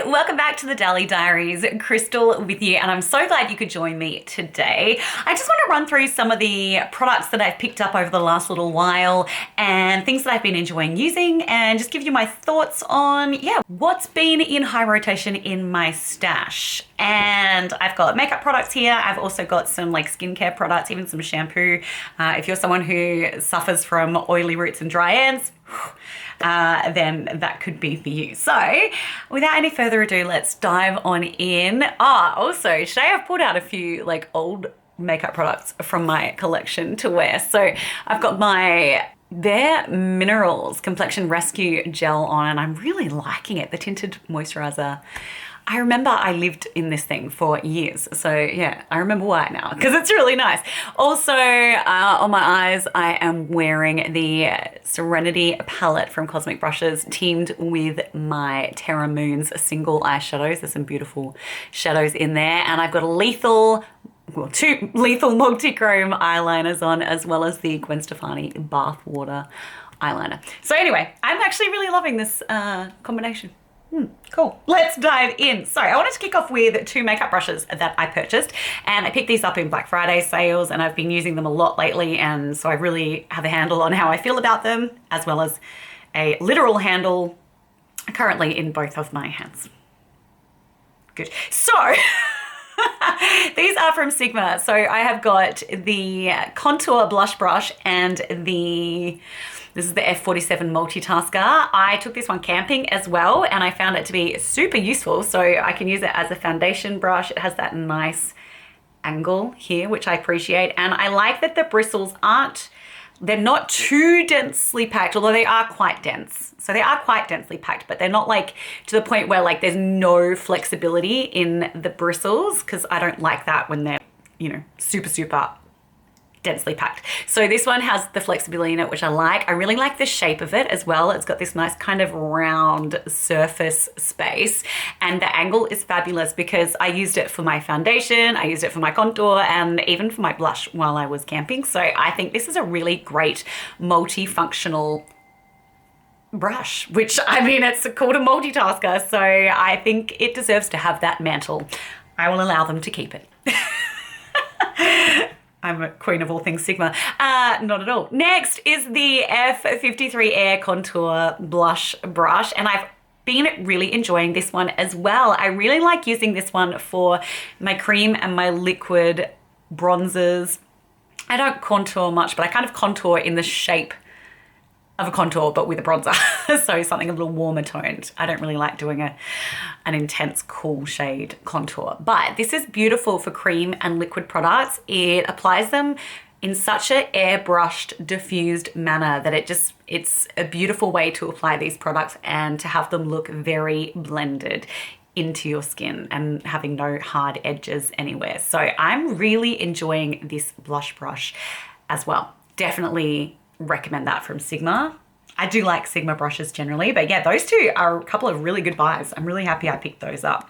welcome back to the Dally Diaries. Kristel with you, and I'm so glad you could join me today. I just want to run through some of the products that I've picked up over the last little while and things that I've been enjoying using, and just give you my thoughts on, what's been in high rotation in my stash. And I've got makeup products here. I've also got some like skincare products, even some shampoo. If you're someone who suffers from oily roots and dry ends, then that could be for you. So without any further ado, let's dive on in. Also today I've pulled out a few like old makeup products from my collection to wear. So I've got my Bare Minerals Complexion Rescue Gel on, and I'm really liking it. The tinted moisturizer. I remember I lived in this thing for years. So yeah, I remember why now, because it's really nice. Also on my eyes, I am wearing the Serenity palette from Cosmic Brushes, teamed with my Terra Moons single eyeshadows. There's some beautiful shadows in there. And I've got two lethal multi-chrome eyeliners on, as well as the Gwen Stefani Bath Water eyeliner. So anyway, I'm actually really loving this combination. Cool. Let's dive in. So I wanted to kick off with two makeup brushes that I purchased, and I picked these up in Black Friday sales, and I've been using them a lot lately, and so I really have a handle on how I feel about them, as well as a literal handle currently in both of my hands. Good. So these are from Sigma. So I have got the contour blush brush and this is the F47 Multitasker. I took this one camping as well, and I found it to be super useful. So I can use it as a foundation brush. It has that nice angle here, which I appreciate. And I like that the bristles they're not too densely packed, although they are quite dense. So they are quite densely packed, but they're not like to the point where like there's no flexibility in the bristles, because I don't like that when they're, super, super densely packed. So this one has the flexibility in it, which I like. I really like the shape of it as well. It's got this nice kind of round surface space, and the angle is fabulous because I used it for my foundation, I used it for my contour, and even for my blush while I was camping. So I think this is a really great multifunctional brush, which it's called a multitasker. So I think it deserves to have that mantle. I will allow them to keep it. I'm a queen of all things Sigma. Not at all. Next is the F53 Air Contour Blush Brush, and I've been really enjoying this one as well. I really like using this one for my cream and my liquid bronzers. I don't contour much, but I kind of contour in the shape of a contour, but with a bronzer. So something a little warmer toned. I don't really like doing an intense cool shade contour, but this is beautiful for cream and liquid products. It applies them in such an airbrushed, diffused manner that it's a beautiful way to apply these products and to have them look very blended into your skin and having no hard edges anywhere. So I'm really enjoying this blush brush as well. Definitely recommend that from Sigma. I do like Sigma brushes generally, but yeah, those two are a couple of really good buys. I'm really happy I picked those up.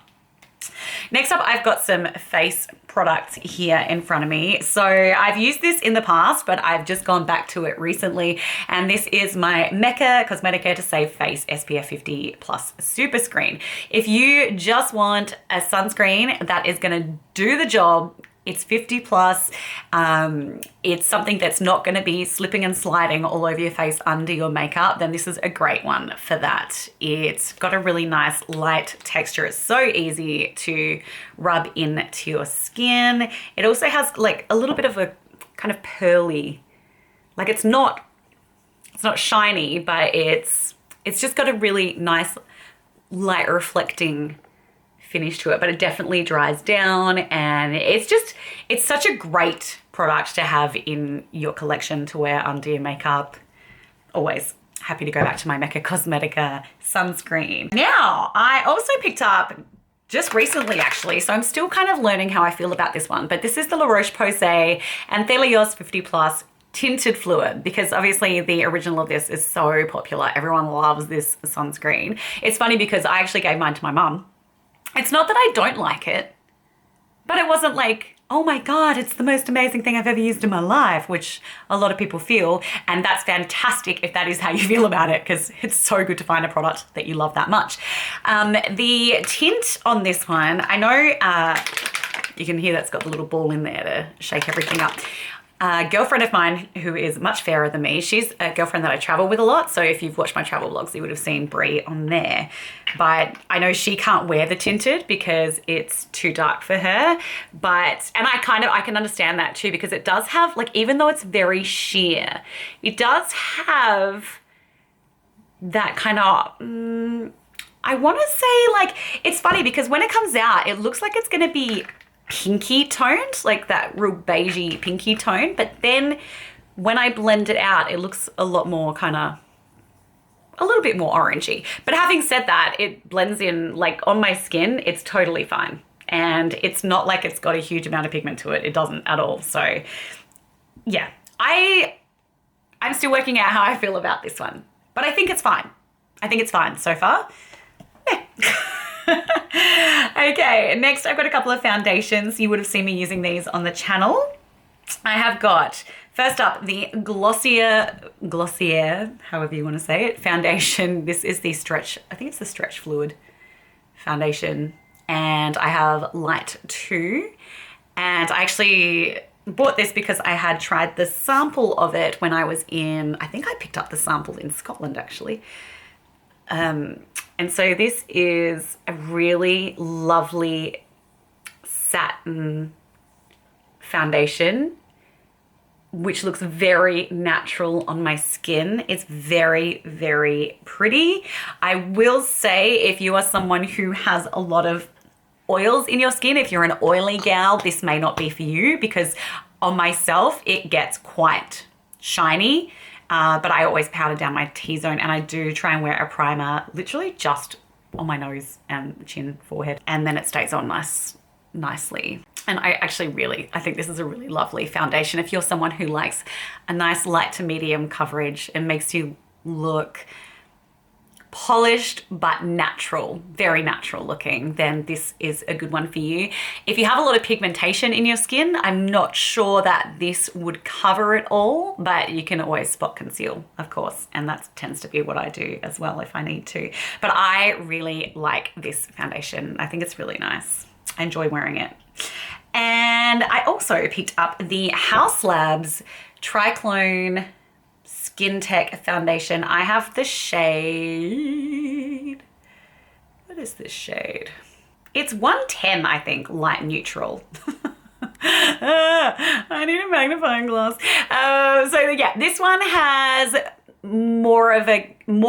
Next up, I've got some face products here in front of me. So I've used this in the past, but I've just gone back to it recently. And this is my Mecca Cosmetica to Save Face SPF 50 Plus Super Screen. If you just want a sunscreen that is gonna do the job, it's 50 plus. It's something that's not going to be slipping and sliding all over your face under your makeup, then this is a great one for that. It's got a really nice light texture. It's so easy to rub into your skin. It also has like a little bit of a kind of pearly, like it's not shiny, but it's just got a really nice light reflecting finish to it, but it definitely dries down, and it's such a great product to have in your collection to wear under your makeup. Always happy to go back to my Mecca Cosmetica sunscreen. Now, I also picked up just recently actually, so I'm still kind of learning how I feel about this one, but this is the Roche Posay Anthelios 50 Plus Tinted Fluid, because obviously the original of this is so popular. Everyone loves this sunscreen. It's funny because I actually gave mine to my mum. It's not that I don't like it, but it wasn't like, oh my God, it's the most amazing thing I've ever used in my life, which a lot of people feel. And that's fantastic if that is how you feel about it, because it's so good to find a product that you love that much. The tint on this one, I know you can hear that's got the little ball in there to shake everything up. A girlfriend of mine who is much fairer than me, she's a girlfriend that I travel with a lot. So if you've watched my travel vlogs, you would have seen Brie on there. But I know she can't wear the tinted because it's too dark for her. And I can understand that too, because it does have, like, even though it's very sheer, it does have that kind of, I want to say, like, it's funny because when it comes out, it looks like it's going to be pinky toned, like that real beigey pinky tone, but then when I blend it out, it looks a lot more a little bit more orangey. But having said that, it blends in, like, on my skin, it's totally fine. And it's not like it's got a huge amount of pigment to it. It doesn't at all. So yeah, I'm still working out how I feel about this one, but I think it's fine. I think it's fine so far. Yeah. Okay, next I've got a couple of foundations. You would have seen me using these on the channel. I have got, first up, the Glossier, however you want to say it, foundation. This is the stretch, I think it's the stretch fluid foundation. And I have light 2. And I actually bought this because I had tried the sample of it when I was in, I think I picked up the sample in Scotland actually. And so this is a really lovely satin foundation, which looks very natural on my skin. It's very, very pretty. I will say, if you are someone who has a lot of oils in your skin, if you're an oily gal, this may not be for you, because on myself, it gets quite shiny. But I always powder down my T-zone, and I do try and wear a primer literally just on my nose and chin, forehead, and then it stays on nicely. And I think this is a really lovely foundation. If you're someone who likes a nice light to medium coverage and makes you look polished but natural, very natural looking, then this is a good one for you. If you have a lot of pigmentation in your skin, I'm not sure that this would cover it all, but you can always spot conceal, of course, and that tends to be what I do as well if I need to. But I really like this foundation. I think it's really nice. I enjoy wearing it. And I also picked up the Haus TriChlone Skin Tech foundation. I have the shade, what is this shade? It's 110, I think, light neutral. I need a magnifying glass. So yeah, this one has more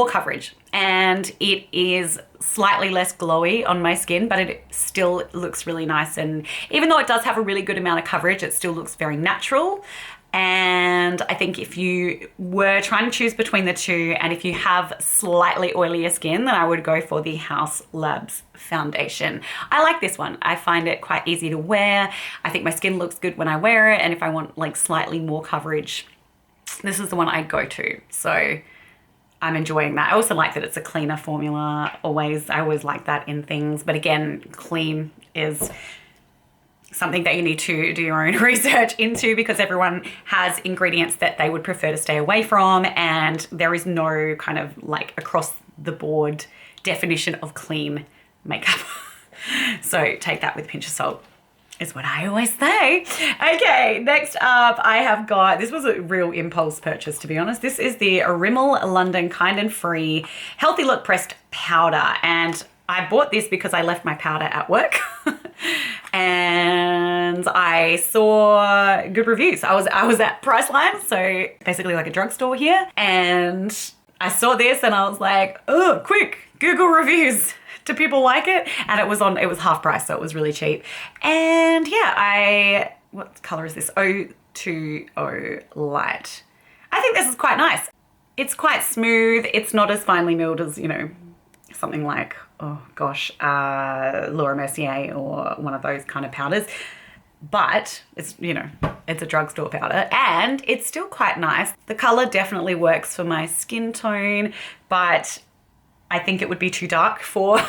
coverage, and it is slightly less glowy on my skin, but it still looks really nice. And even though it does have a really good amount of coverage, it still looks very natural. And I think if you were trying to choose between the two, and if you have slightly oilier skin, then I would go for the Haus foundation. I like this one. I find it quite easy to wear. I think my skin looks good when I wear it, and if I want like slightly more coverage, this is the one I go to. So I'm enjoying that. I also like that it's a cleaner formula. I always like that in things. But again, clean is something that you need to do your own research into, because everyone has ingredients that they would prefer to stay away from, and there is no kind of like across the board definition of clean makeup. So take that with a pinch of salt, is what I always say. Okay, next up I have got, this was a real impulse purchase, to be honest. This is the Rimmel London Kind and Free Healthy Look Pressed Powder, and I bought this because I left my powder at work and I saw good reviews. I was at Priceline, so basically like a drugstore here, and I saw this and I was like, oh, quick, Google reviews. Do people like it? And it was half price, so it was really cheap. And yeah, what color is this? 020 Light. I think this is quite nice. It's quite smooth. It's not as finely milled as, you know, something like, oh gosh, Laura Mercier or one of those kind of powders. But it's, you know, it's a drugstore powder, and it's still quite nice. The color definitely works for my skin tone, but I think it would be too dark for,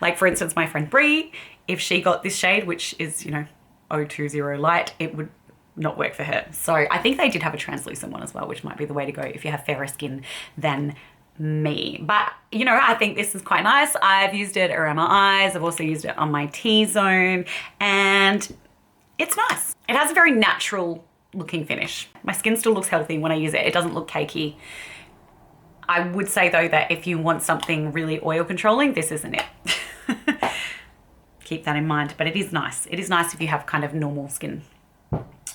like, for instance, my friend Brie, if she got this shade, which is, you know, 020 light, it would not work for her. So I think they did have a translucent one as well, which might be the way to go if you have fairer skin than me. But you know, I think this is quite nice. I've used it around my eyes. I've also used it on my T-zone, and it's nice. It has a very natural looking finish. My skin still looks healthy when I use it. It doesn't look cakey. I would say though that if you want something really oil controlling, this isn't it. Keep that in mind, but it is nice. It is nice if you have kind of normal skin.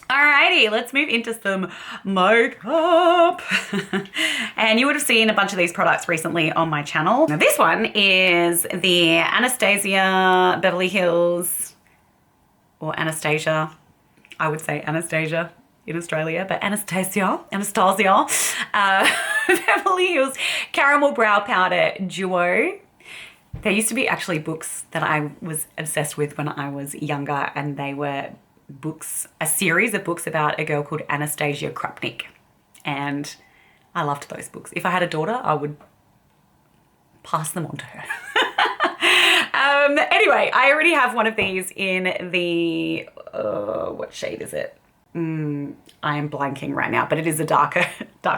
Alrighty, let's move into some makeup. And you would have seen a bunch of these products recently on my channel. Now this one is the Anastasia Beverly Hills, or Anastasia. I would say Anastasia in Australia, but Anastasia, Beverly Hills Caramel Brow Powder Duo. There used to be actually books that I was obsessed with when I was younger, and they were books, a series of books about a girl called Anastasia Krupnik, and I loved those books. If I had a daughter, I would pass them on to her. Anyway, I already have one of these in the, what shade is it? I am blanking right now, but it is a darker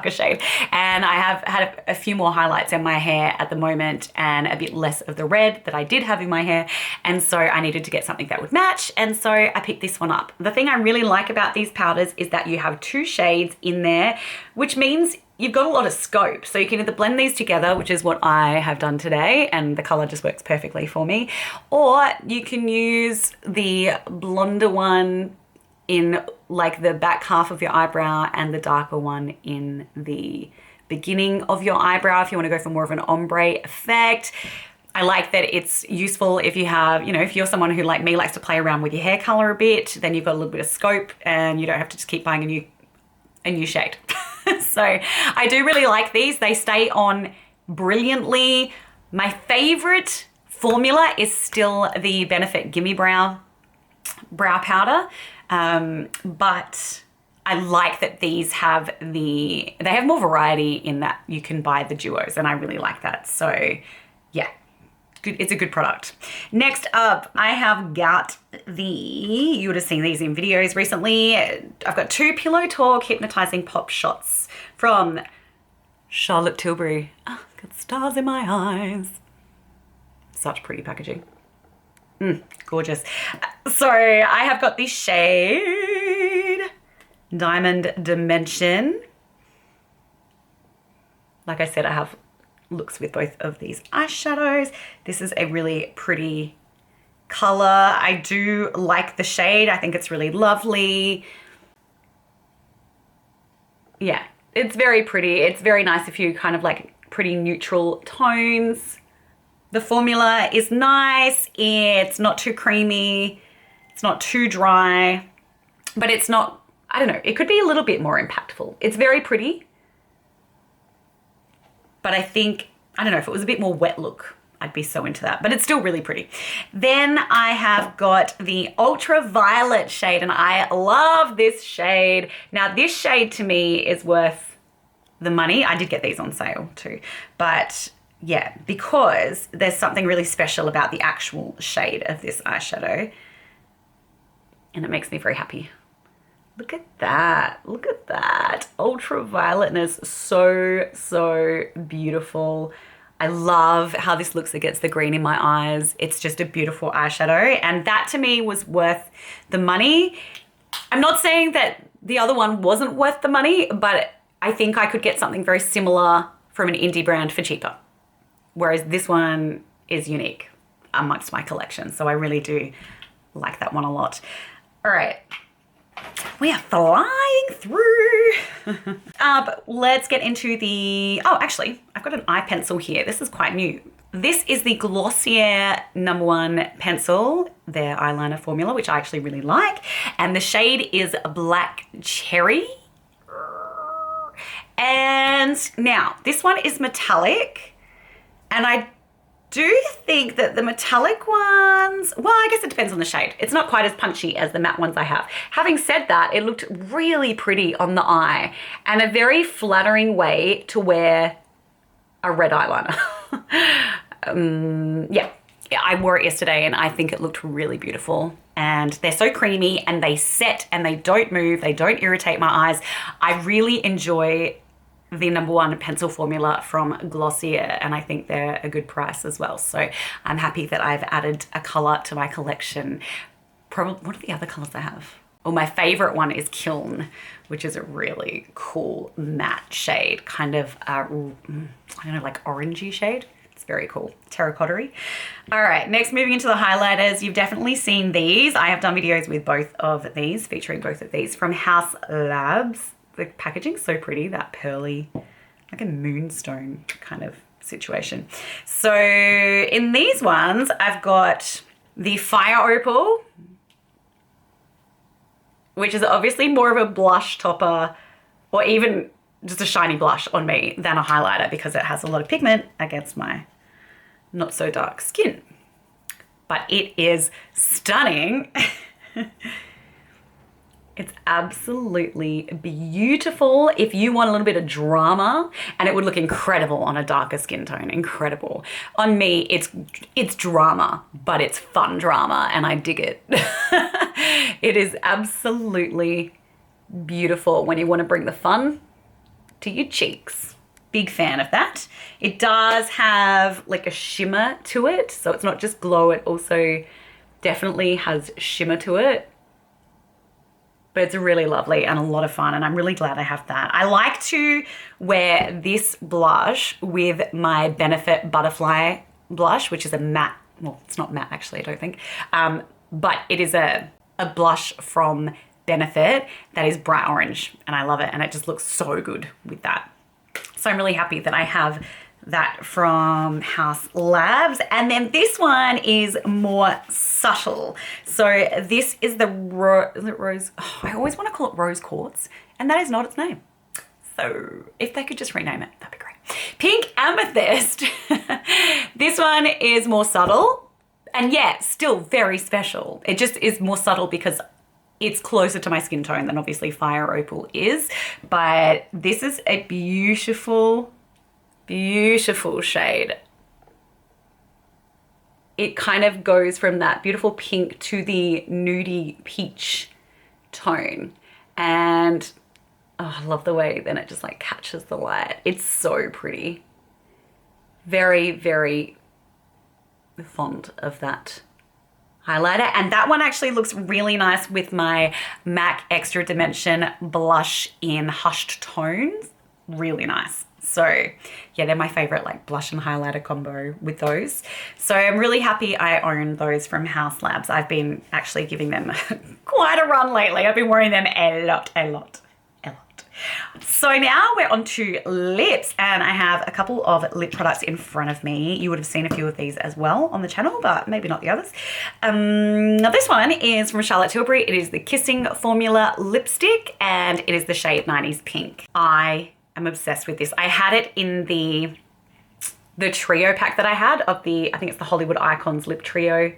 shade. And I have had a few more highlights in my hair at the moment and a bit less of the red that I did have in my hair. And so I needed to get something that would match. And so I picked this one up. The thing I really like about these powders is that you have 2 shades in there, which means you've got a lot of scope. So you can either blend these together, which is what I have done today, and the color just works perfectly for me. Or you can use the blonder one in like the back half of your eyebrow and the darker one in the beginning of your eyebrow if you want to go for more of an ombre effect. I like that it's useful if you have, you know, if you're someone who like me likes to play around with your hair color a bit, then you've got a little bit of scope and you don't have to just keep buying a new shade. So I do really like these. They stay on brilliantly. My favorite formula is still the Benefit Gimme Brow powder. But I like that these have they have more variety in that you can buy the duos, and I really like that. So yeah, good. It's a good product. Next up, I have got you would have seen these in videos recently. I've got 2 Pillow Talk Hypnotizing Pop Shots from Charlotte Tilbury. Oh, got stars in my eyes. Such pretty packaging. Gorgeous. So I have got this shade Diamond Dimension. Like I said, I have looks with both of these eyeshadows. This is a really pretty color. I do like the shade. I think it's really lovely. Yeah, it's very pretty. It's very nice if you kind of like pretty neutral tones. The formula is nice. It's not too creamy. It's not too dry, but it's not, I don't know, it could be a little bit more impactful. It's very pretty, but I think, I don't know, if it was a bit more wet look, I'd be so into that, but it's still really pretty. Then I have got the Ultraviolet shade, and I love this shade. Now this shade to me is worth the money. I did get these on sale too, but yeah, because there's something really special about the actual shade of this eyeshadow, and it makes me very happy. Look at that. Look at that. Ultravioletness. So beautiful. I love how this looks against the green in my eyes. It's just a beautiful eyeshadow, and that to me was worth the money. I'm not saying that the other one wasn't worth the money, but I think I could get something very similar from an indie brand for cheaper. Whereas this one is unique amongst my collection. So I really do like that one a lot. All right, we are flying through. But let's get into the, oh, actually, I've got an eye pencil here. This is quite new. This is the Glossier #1 pencil, their eyeliner formula, which I actually really like. And the shade is Black Cherry. And now this one is metallic. And I do think that the metallic ones, well, I guess it depends on the shade. It's not quite as punchy as the matte ones I have. Having said that, it looked really pretty on the eye and a very flattering way to wear a red eyeliner. Yeah, I wore it yesterday and I think it looked really beautiful. And they're so creamy and they set and they don't move. They don't irritate my eyes. I really enjoy the #1 pencil formula from Glossier, and I think they're a good price as well. So I'm happy that I've added a color to my collection. Probably, what are the other colors I have? Well, my favorite one is Kiln, which is a really cool matte shade, kind of, I don't know, like orangey shade. It's very cool, terracotta-y. All right, next moving into the highlighters. You've definitely seen these. I have done videos with both of these, featuring both of these from Haus Labs. The packaging's so pretty, that pearly, like a moonstone kind of situation. So in these ones, I've got the Fire Opal, which is obviously more of a blush topper or even just a shiny blush on me than a highlighter because it has a lot of pigment against my not so dark skin. But it is stunning. It's absolutely beautiful if you want a little bit of drama, and it would look incredible on a darker skin tone, incredible. On me, it's drama, but it's fun drama, and I dig it. It is absolutely beautiful when you want to bring the fun to your cheeks. Big fan of that. It does have like a shimmer to it, so it's not just glow, it also definitely has shimmer to it. But it's really lovely and a lot of fun, and I'm really glad I have that. I like to wear this blush with my Benefit Butterfly blush, which is a matte, well, it's not matte actually, I don't think, but it is a blush from Benefit that is bright orange, and I love it, and it just looks so good with that. So I'm really happy that I have that from Haus Labs. And then this one is more subtle. So this is the rose, oh, I always want to call it rose quartz, and that is not its name. So if they could just rename it, that'd be great. Pink Amethyst. This one is more subtle, and yeah, still very special. It just is more subtle because it's closer to my skin tone than obviously Fire Opal is. But this is a beautiful, beautiful shade. It kind of goes from that beautiful pink to the nudie peach tone. And oh, I love the way then it just like catches the light. It's so pretty. Very, very fond of that highlighter. And that one actually looks really nice with my MAC Extra Dimension blush in Hushed Tones. Really nice. So yeah, they're my favorite like blush and highlighter combo with those. So I'm really happy I own those from Haus Labs. I've been actually giving them quite a run lately. I've been wearing them a lot. So now we're on to lips, and I have a couple of lip products in front of me. You would have seen a few of these as well on the channel, but maybe not the others. Now this one is from Charlotte Tilbury. It is the Kissing Formula lipstick, and it is the shade 90s Pink. I am obsessed with this. I had it in the trio pack that I had of the, I think it's the Hollywood Icons Lip Trio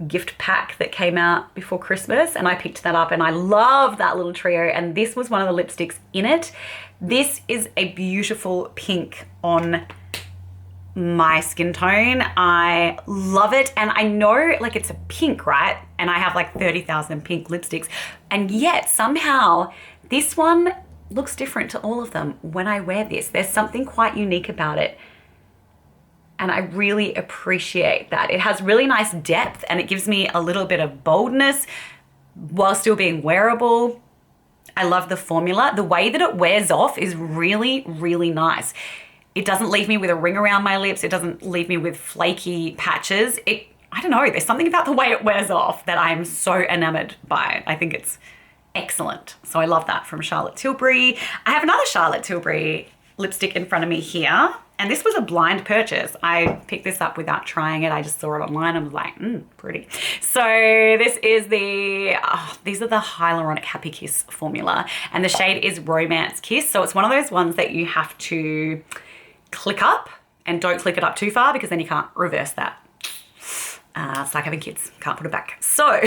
gift pack that came out before Christmas, and I picked that up and I love that little trio, and this was one of the lipsticks in it. This is a beautiful pink on my skin tone. I love it, and I know like it's a pink, right? And I have like 30,000 pink lipsticks, and yet somehow this one looks different to all of them when I wear this. There's something quite unique about it. And I really appreciate that. It has really nice depth, and it gives me a little bit of boldness while still being wearable. I love the formula. The way that it wears off is really, really nice. It doesn't leave me with a ring around my lips. It doesn't leave me with flaky patches. I don't know, there's something about the way it wears off that I'm so enamored by. I think it's excellent. So I love that from Charlotte Tilbury. I have another Charlotte Tilbury lipstick in front of me here. And this was a blind purchase. I picked this up without trying it. I just saw it online and was like, pretty. So this is these are the Hyaluronic Happikiss formula. And the shade is Romance Kiss. So it's one of those ones that you have to click up, and don't click it up too far because then you can't reverse that. It's like having kids, can't put it back. So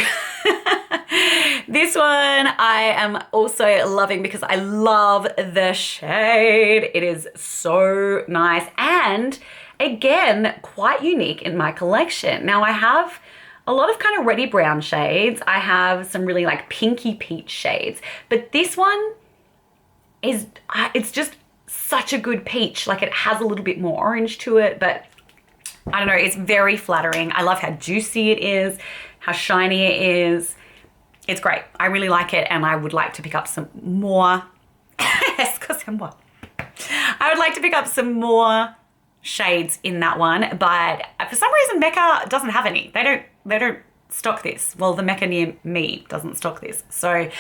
this one I am also loving because I love the shade. It is so nice, and again, quite unique in my collection. Now I have a lot of kind of reddy brown shades. I have some really like pinky peach shades, but this one is, it's just such a good peach. Like it has a little bit more orange to it, but I don't know, it's very flattering. I love how juicy it is, how shiny it is. It's great. I really like it, and I would like to pick up some more. I would like to pick up some more shades in that one, but for some reason Mecca doesn't have any. They don't stock this. Well, the Mecca near me doesn't stock this. So I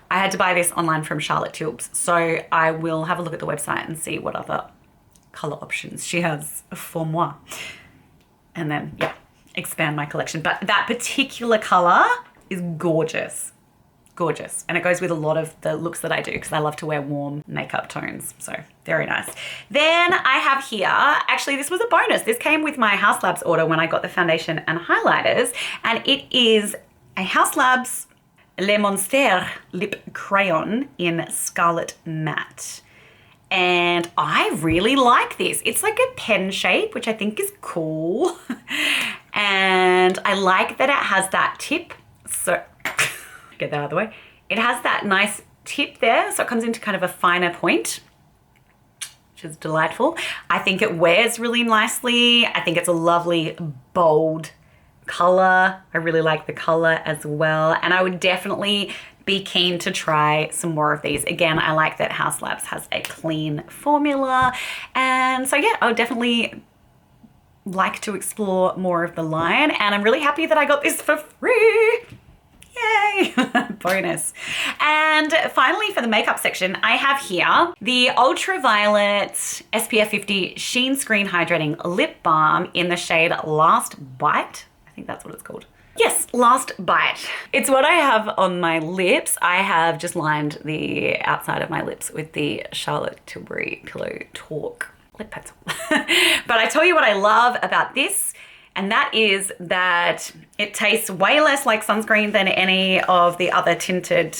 had to buy this online from Charlotte Tilbury. So I will have a look at the website and see what other color options she has for moi. And then, yeah, expand my collection. But that particular color is gorgeous. Gorgeous. And it goes with a lot of the looks that I do because I love to wear warm makeup tones. So very nice. Then I have here, actually this was a bonus. This came with my Haus Labs order when I got the foundation and highlighters. And it is a Haus Labs Le Monster Lip Crayon in Scarlet Matte. And I really like this. It's like a pen shape, which I think is cool. And I like that it has that tip. So get that out of the way. It has that nice tip there. So it comes into kind of a finer point, which is delightful. I think it wears really nicely. I think it's a lovely, bold color. I really like the color as well. And I would definitely be keen to try some more of these. Again, I like that Haus Labs has a clean formula. And so yeah, I would definitely like to explore more of the line. And I'm really happy that I got this for free. Yay! Bonus. And finally, for the makeup section, I have here the Ultraviolet SPF 50 Sheen Screen Hydrating Lip Balm in the shade Last Bite. I think that's what it's called. Yes, Last Bite. It's what I have on my lips. I have just lined the outside of my lips with the Charlotte Tilbury Pillow Talk lip pencil. But I tell you what I love about this, and that is that it tastes way less like sunscreen than any of the other tinted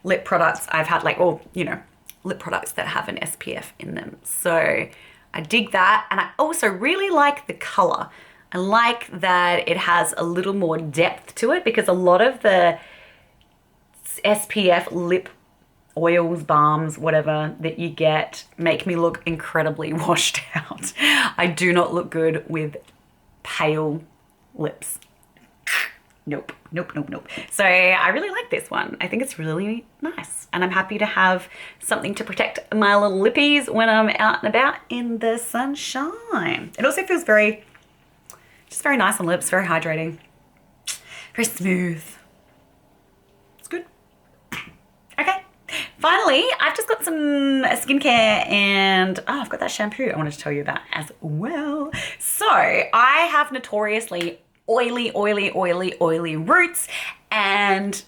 lip products I've had, like, or, you know, lip products that have an SPF in them. So I dig that. And I also really like the color. I like that it has a little more depth to it, because a lot of the SPF lip oils, balms, whatever that you get make me look incredibly washed out. I do not look good with pale lips. Nope, nope, nope, nope. So I really like this one. I think it's really nice. And I'm happy to have something to protect my little lippies when I'm out and about in the sunshine. It also feels just very nice on lips, very hydrating, very smooth. It's good. Okay. Finally, I've just got some skincare, and I've got that shampoo I wanted to tell you about as well. So I have notoriously oily roots and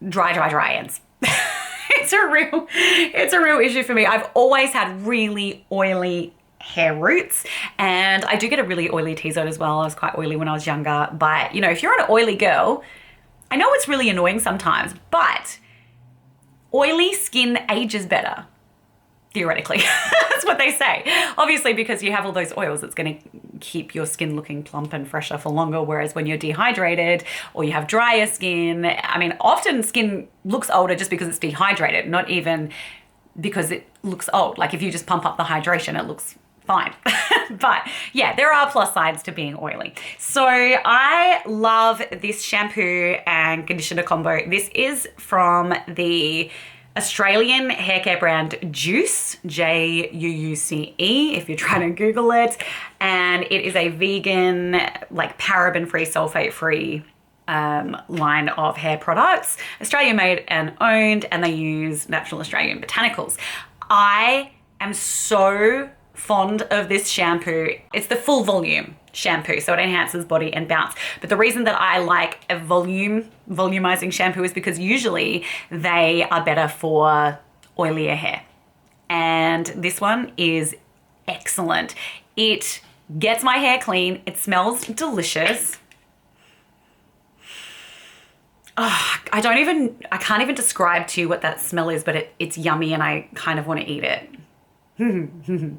dry ends. It's a real issue for me. I've always had really oily hair roots, and I do get a really oily T-zone as well. I was quite oily when I was younger, but you know, if you're an oily girl, I know it's really annoying sometimes, but oily skin ages better, theoretically. That's what they say. Obviously, because you have all those oils, it's going to keep your skin looking plump and fresher for longer, whereas when you're dehydrated or you have drier skin, I mean, often skin looks older just because it's dehydrated, not even because it looks old. Like if you just pump up the hydration, it looks fine. But yeah, there are plus sides to being oily. So I love this shampoo and conditioner combo. This is from the Australian hair care brand Juice, Juuce, if you're trying to Google it. And it is a vegan, like paraben-free, sulfate-free line of hair products, Australian made and owned, and they use natural Australian botanicals. I am so fond of this shampoo. It's the full volume shampoo, so it enhances body and bounce. But the reason that I like a volumizing shampoo is because usually they are better for oilier hair. And this one is excellent. It gets my hair clean. It smells delicious. Oh, I can't even describe to you what that smell is, but it's yummy and I kind of want to eat it. But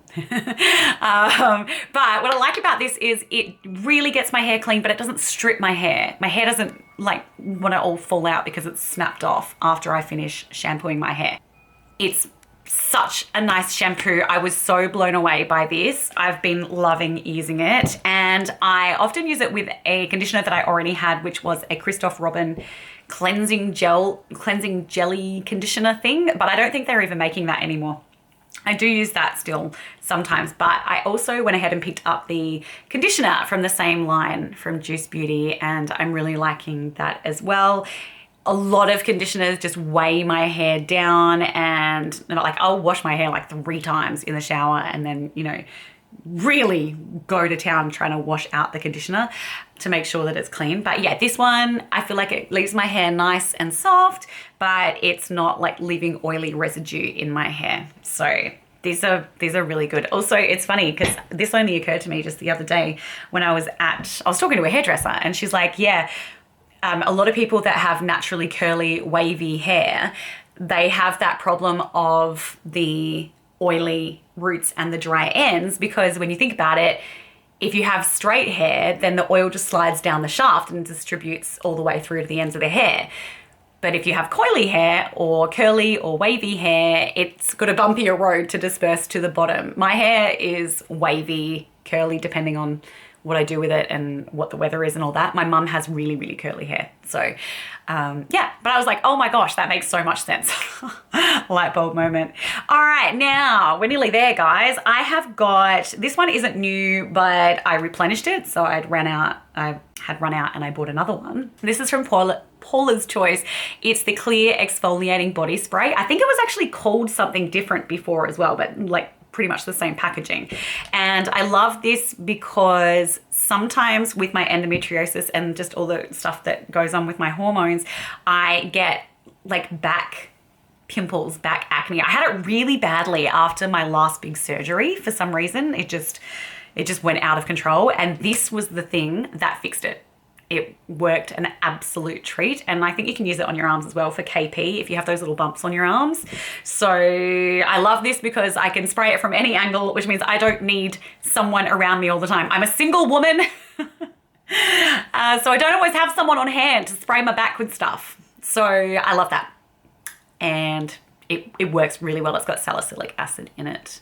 what I like about this is it really gets my hair clean, but it doesn't strip my hair. My hair doesn't like want to all fall out because it's snapped off after I finish shampooing my hair. It's such a nice shampoo. I was so blown away by this. I've been loving using it, and I often use it with a conditioner that I already had, which was a Christoph Robin cleansing jelly conditioner thing, but I don't think they're even making that anymore. I do use that still sometimes, but I also went ahead and picked up the conditioner from the same line from Juice Beauty, and I'm really liking that as well. A lot of conditioners just weigh my hair down, and like I'll wash my hair like 3 times in the shower and then, you know, really go to town trying to wash out the conditioner to make sure that it's clean. But yeah, this one, I feel like it leaves my hair nice and soft, but it's not like leaving oily residue in my hair. So these are really good. Also, it's funny because this only occurred to me just the other day when I was talking to a hairdresser, and she's like, yeah, a lot of people that have naturally curly, wavy hair, they have that problem of the oily roots and the dry ends, because when you think about it, if you have straight hair, then the oil just slides down the shaft and distributes all the way through to the ends of the hair. But if you have coily hair or curly or wavy hair, it's got a bumpier road to disperse to the bottom. My hair is wavy, curly, depending on what I do with it and what the weather is and all that. My mum has really, really curly hair. So yeah, but I was like, oh my gosh, that makes so much sense. Light bulb moment. All right, now we're nearly there, guys. I have got, this one isn't new, but I replenished it. So I had run out and I bought another one. This is from Paula's Choice. It's the clear exfoliating body spray. I think it was actually called something different before as well, but like pretty much the same packaging. And I love this because sometimes with my endometriosis and just all the stuff that goes on with my hormones, I get like back pimples, back acne. I had it really badly after my last big surgery. For some reason, it just went out of control. And this was the thing that fixed it. It worked an absolute treat. And I think you can use it on your arms as well for KP if you have those little bumps on your arms. So I love this because I can spray it from any angle, which means I don't need someone around me all the time. I'm a single woman, so I don't always have someone on hand to spray my back with stuff. So I love that. And it works really well. It's got salicylic acid in it.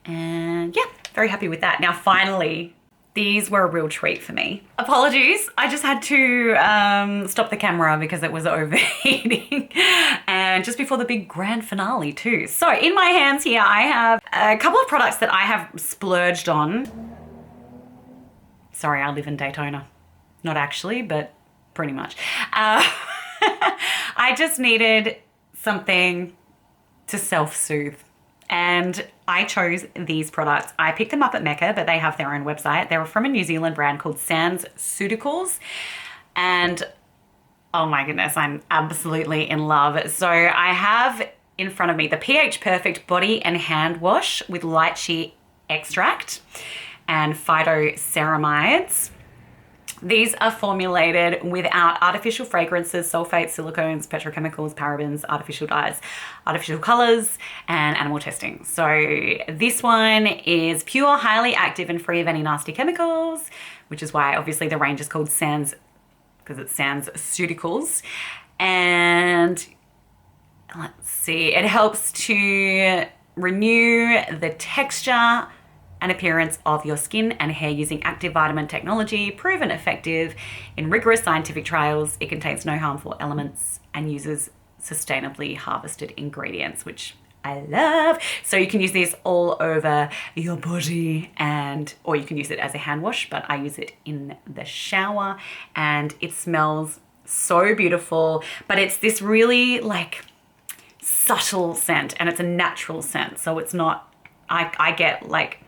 And yeah, very happy with that. Now, finally, these were a real treat for me. Apologies, I just had to stop the camera because it was overheating. And just before the big grand finale too. So in my hands here, I have a couple of products that I have splurged on. Sorry, I live in Daytona. Not actually, but pretty much. I just needed something to self-soothe. And I chose these products. I picked them up at Mecca, but they have their own website. They were from a New Zealand brand called Sunscreen. And oh my goodness, I'm absolutely in love. So I have in front of me the pH Perfect Body and Hand Wash with Light Sheet Extract and phytoceramides. These are formulated without artificial fragrances, sulfates, silicones, petrochemicals, parabens, artificial dyes, artificial colors, and animal testing. So this one is pure, highly active, and free of any nasty chemicals, which is why obviously the range is called Sans, because it's Sunscreen. And let's see, it helps to renew the texture and appearance of your skin and hair using active vitamin technology, proven effective in rigorous scientific trials. It contains no harmful elements and uses sustainably harvested ingredients, which I love. So you can use this all over your body, or you can use it as a hand wash, but I use it in the shower, and it smells so beautiful. But it's this really like subtle scent, and it's a natural scent. So it's not, I get like,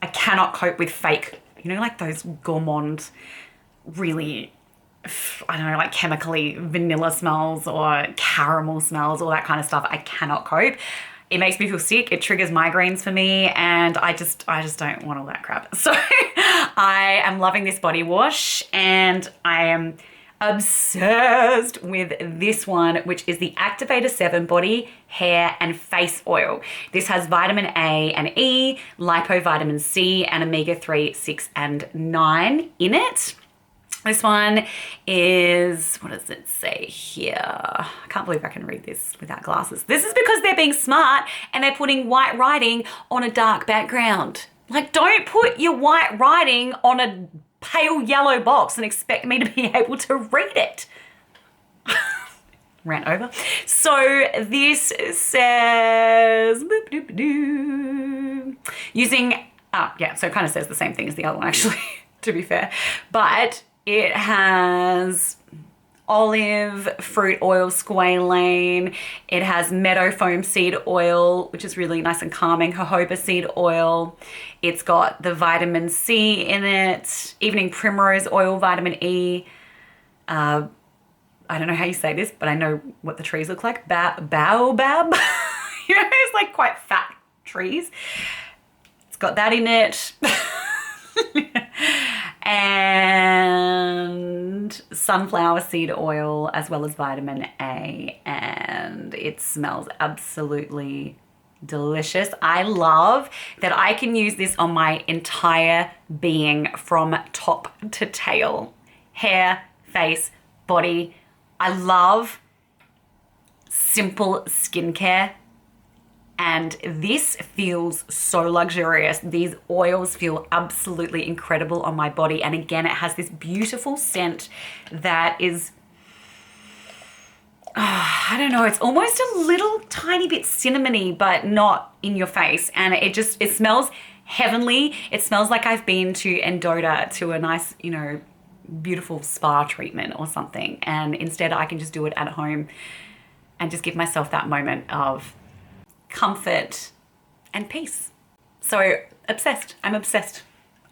I cannot cope with fake, you know, like those gourmand, really, I don't know, like chemically vanilla smells or caramel smells, all that kind of stuff. I cannot cope. It makes me feel sick. It triggers migraines for me, and I just don't want all that crap. So I am loving this body wash, and I obsessed with this one, which is the Activator 7 Body, Hair and Face Oil. This has vitamin A and E, lipovitamin C, and omega-3, 6, and 9 in it. This one is, what does it say here? I can't believe I can read this without glasses. This is because they're being smart and they're putting white writing on a dark background. Like, don't put your white writing on a pale yellow box and expect me to be able to read it. Rant over. So this says, using, yeah, so it kind of says the same thing as the other one actually, to be fair. But it has olive fruit oil squalane. It has meadow foam seed oil, which is really nice and calming, jojoba seed oil. It's got the vitamin C in it, evening primrose oil, vitamin E. I don't know how you say this, but I know what the trees look like. Baobab. You know, it's like quite fat trees. It's got that in it. And sunflower seed oil, as well as vitamin A, and it smells absolutely delicious. I love that I can use this on my entire being from top to tail. Hair, face, body. I love simple skincare. And this feels so luxurious. These oils feel absolutely incredible on my body. And again, it has this beautiful scent that is, I don't know, it's almost a little tiny bit cinnamony, but not in your face. And it smells heavenly. It smells like I've been to Endota to a nice, you know, beautiful spa treatment or something. And instead I can just do it at home and just give myself that moment of comfort and peace. So obsessed. I'm obsessed.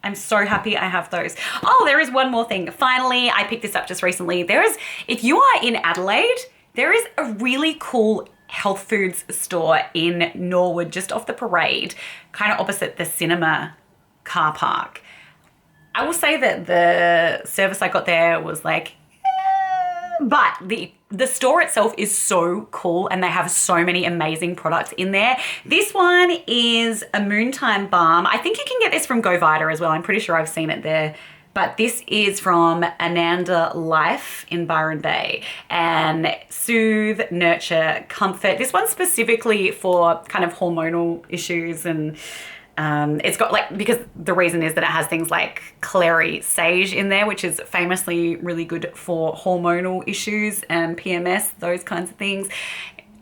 I'm so happy I have those. Oh, there is one more thing. Finally, I picked this up just recently. If you are in Adelaide, there is a really cool health foods store in Norwood, just off the parade, kind of opposite the cinema car park. I will say that the service I got there was like, but the store itself is so cool and they have so many amazing products in there. This one is a Moontime Balm. I think you can get this from Go Vita as well. I'm pretty sure I've seen it there. But this is from Ananda Life in Byron Bay. And soothe, nurture, comfort. This one's specifically for kind of hormonal issues, and it's got like, because the reason is that it has things like clary sage in there, which is famously really good for hormonal issues and PMS, those kinds of things.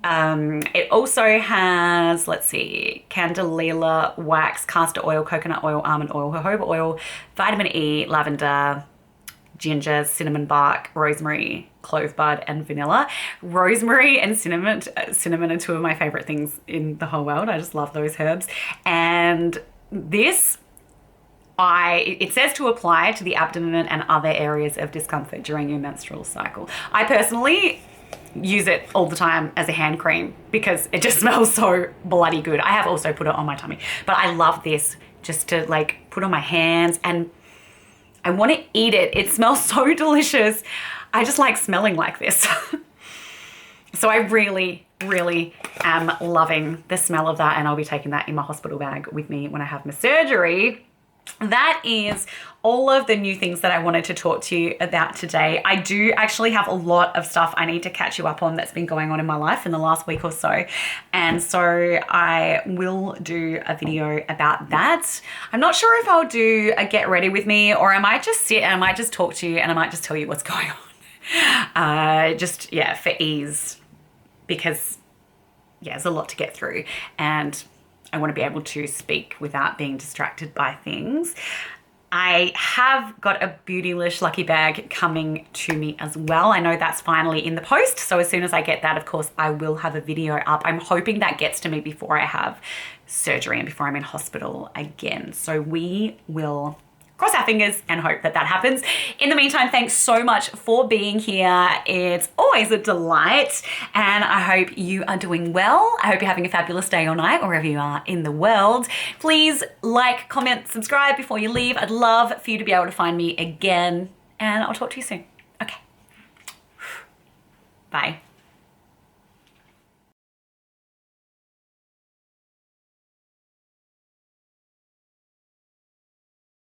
It also has, let's see, candelilla wax, castor oil, coconut oil, almond oil, jojoba oil, vitamin E, lavender, ginger, cinnamon bark, rosemary, clove bud, and vanilla. Rosemary and cinnamon are two of my favorite things in the whole world. I just love those herbs. And this, it says to apply to the abdomen and other areas of discomfort during your menstrual cycle. I personally use it all the time as a hand cream because it just smells so bloody good. I have also put it on my tummy, but I love this just to like put on my hands, and I want to eat it. It smells so delicious. I just like smelling like this. So I really, really am loving the smell of that, and I'll be taking that in my hospital bag with me when I have my surgery. That is all of the new things that I wanted to talk to you about today. I do actually have a lot of stuff I need to catch you up on that's been going on in my life in the last week or so. And so I will do a video about that. I'm not sure if I'll do a get ready with me, or I might just sit and I might just talk to you and I might just tell you what's going on. Just, yeah, for ease, because yeah, there's a lot to get through and I want to be able to speak without being distracted by things. I have got a Beautylish lucky bag coming to me as well. I know that's finally in the post. So as soon as I get that, of course, I will have a video up. I'm hoping that gets to me before I have surgery and before I'm in hospital again. So we will cross our fingers and hope that that happens. In the meantime, thanks so much for being here. It's always a delight, and I hope you are doing well. I hope you're having a fabulous day or night wherever you are in the world. Please like, comment, subscribe before you leave. I'd love for you to be able to find me again, and I'll talk to you soon.